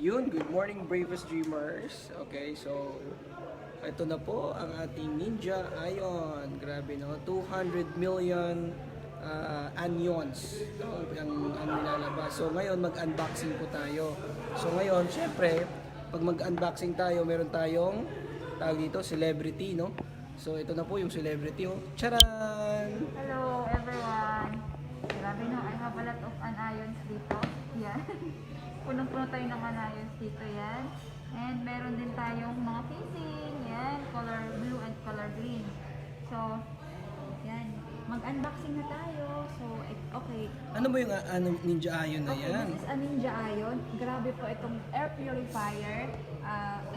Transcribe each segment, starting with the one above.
Yun, good morning bravest dreamers. Okay, so ito na po ang ating NINJAion. Grabe no, 200 million anions ang nilalabas. So ngayon mag-unboxing po tayo. So ngayon, syempre, pag mag-unboxing tayo, meron tayong tawag dito, celebrity, no? So ito na po yung celebrity, oh. Charan! Hello everyone! Grabe no, I have a lot of anions dito. Yan. Punong-puno tayo ng anions dito yan. And meron din tayong mga casing. Yan, color blue and color green. So, yan. Mag-unboxing na tayo. So, okay. Ano ba yung NINJAion na yan? This is a NINJAion. Grabe po itong air purifier.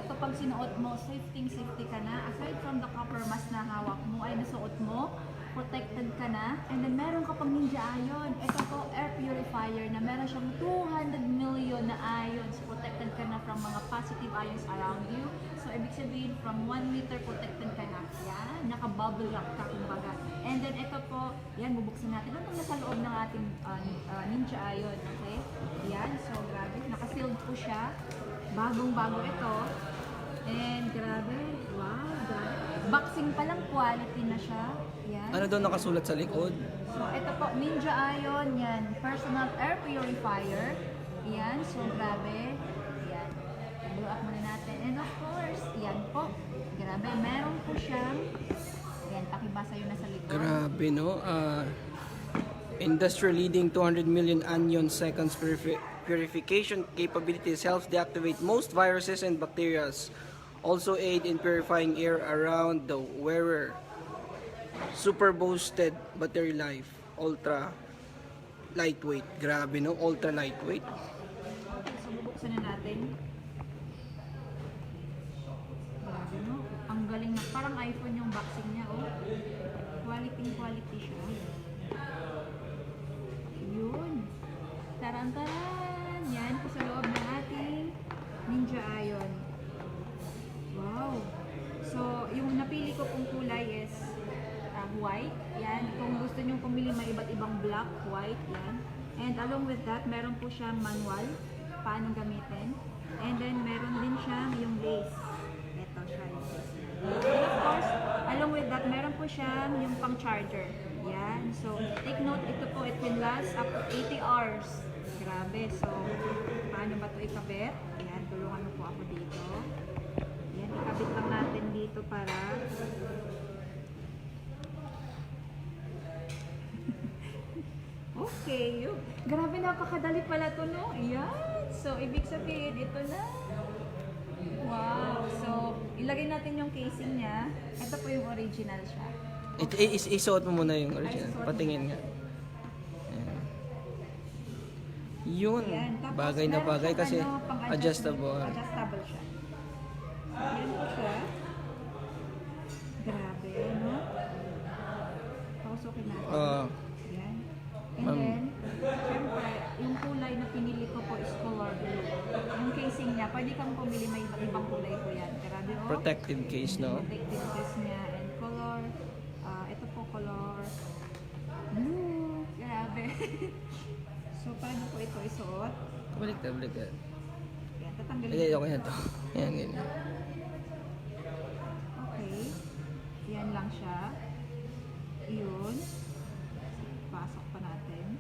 Ito pag sinuot mo, safety ka na. Aside from the copper mask na hawak mo, ay nasuot mo, protected ka na. And then meron ka pang NINJAion. Ito po, air purifier na meron siyang 200 million na ions. Protected ka na from mga positive ions around you. So, ibig sabihin, from 1 meter protected ka na. Yan, naka-bubble wrap ka kumbaga. And then ito po, yan, bubuksan natin. Ito nasa loob ng ating NINJAion. Okay? Yan, so grabe. Naka-sealed po siya. Bagong-bago ito. And grabe, wow, grabe. Boxing pa lang, quality na siya. Yan. Ano daw nakasulat sa likod? So, ito po, NINJAion, yan. Personal air purifier. Yan, so grabe. Yan. Blow up muna natin. And of course, yan po. Grabe, meron po siyang, yan, pakibasa yun na sa likod. Grabe no. Industry leading 200 million anion seconds purification capabilities helps deactivate most viruses and bacteria. Also aid in purifying air around the wearer. SUPERboosted battery life. Ultra lightweight. Grabe no, ultra lightweight. Okay, so bubuksan na natin. Grabe no, ang galing na. Parang iPhone yung boxing niya, oh. Quality siya. Yun. Taran-taran. Yan po sa loob ng ating NINJAion. Wow. So, yung napili ko pong kulay is white. Yan. Kung gusto nyo pumili, may iba't ibang black, white. Yan. And along with that, meron po siyang manual paano gamitin. And then, meron din siyang yung lace. Ito siya. And of course, along with that, meron po siyang yung pang charger. Yan. So, take note, ito po, it can last up to 80 hours. Grabe. So, paano ba ito ikabit? Yan, tulungan mo po ako dito. Yan, ikabit lang natin dito para okay. Grabe, napakadali pala ito, no? Ayan. So, ibig sabihin, ito na. Wow. So, ilagay natin yung casing niya. Ito po yung original siya. Isuot mo muna yung original. Patingin nga. Ayan. Yun. Ayan. Tapos, Bagay na meron bagay siyang kasi pang-adjustable. adjustable. Adjustable siya. Ayan po siya. Grabe, no? Pausukin natin. Ayan. And then, syempre, yung kulay na pinili ko po is color blue. Yung casing niya, pwede kang pumili, may iba't ibang kulay po yan. Grabe, oh. Protective case, no? Protective case niya. And color, ito po color blue. Grabe. So, paano po ito isuot? Balik ka. Yan, tatanggalin. Okay na to. Ayan, ganyan. Okay. Yan lang siya. Yun. Pasok pa natin.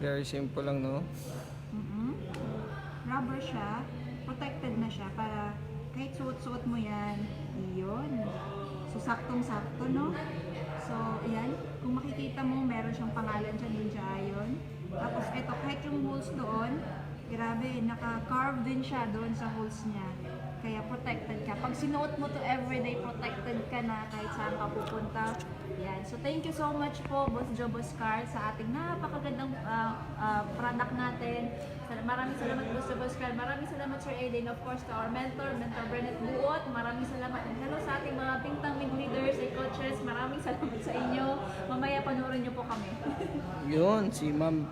Very simple lang, no? Rubber siya. Protected na siya para kahit suot-suot mo yan. Yun. So, saktong-sakto, no? So, yan. Kung makikita mo, meron siyang pangalan siya, NINJAion. Tapos, ito, kahit yung holes doon, grabe, naka-carve din siya doon sa holes niya. Kaya protected ka. Pag sinuot mo to everyday, protected ka na kahit saan ka pupunta. Yan. So, thank you so much po, Boss Joe Boss Carl, sa ating napakagandang product natin. Maraming salamat, Boss Joe Boss Carl. Maraming salamat, Sir Aiden. Of course, to our mentor Bennett Buot. Maraming salamat. And hello sa ating mga pingtang leaders and coaches. Maraming salamat sa inyo. Mamaya panoorin niyo po kami. Yun, si Ma'am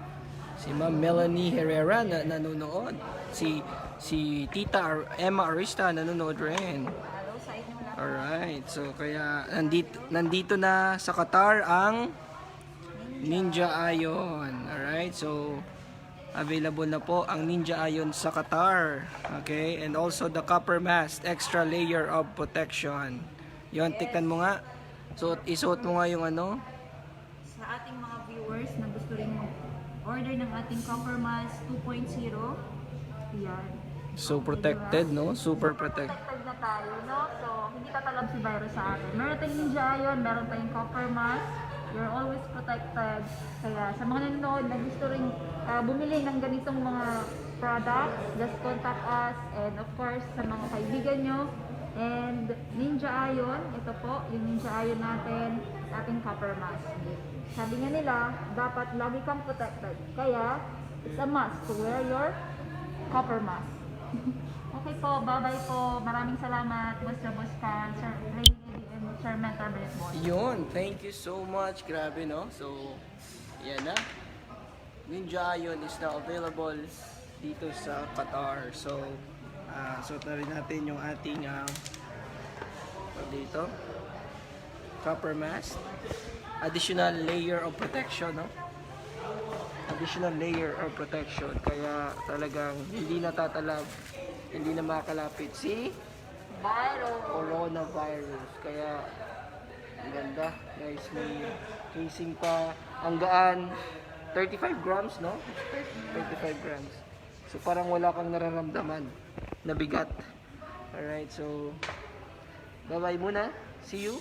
Melanie Herrera na nanonood. Si Tita Emma Arista nanonood rin. Hello sa inyo lahat. Alright, so kaya nandito na sa Qatar ang NINJAion. Alright, so available na po ang NINJAion sa Qatar. Okay? And also the copper mask, extra layer of protection. Yon, tiktan mo nga. So, isuot mo nga yung ano. Sa ating mga viewers na gusto rin mag-order ng ating copper mask 2.0, yan. So protected, no? Super protected. Protected na tayo, no? So, hindi tatalab si virus sa atin. Meron tayong NINJAion, meron tayong copper mask. You're always protected. Kaya sa mga nanonood na gusto rin bumili ng ganitong mga products, just contact us. And of course, sa mga kaibigan nyo. And NINJAion, ito po, yung NINJAion natin, ating copper mask. Sabi nga nila, dapat lagi kang protected. Kaya, it's a must to wear your copper mask. Okay po, bye-bye po. Maraming salamat, Boss Roboscan, Sir Lady and Sir Mentor Boss. Yun, thank you so much. Grabe, no? So, yan na. NINJAion is now available dito sa Qatar. So, suot na rin natin yung ating dito copper mask. Additional layer of protection, no? Additional layer of protection. Kaya talagang hindi natatalab, hindi na makakalapit si coronavirus. Kaya ang ganda, guys. May casing pa. Ang gaan. 35 grams, no? 35 grams. So parang wala kang nararamdaman na bigat. Alright, so bye-bye muna. See you.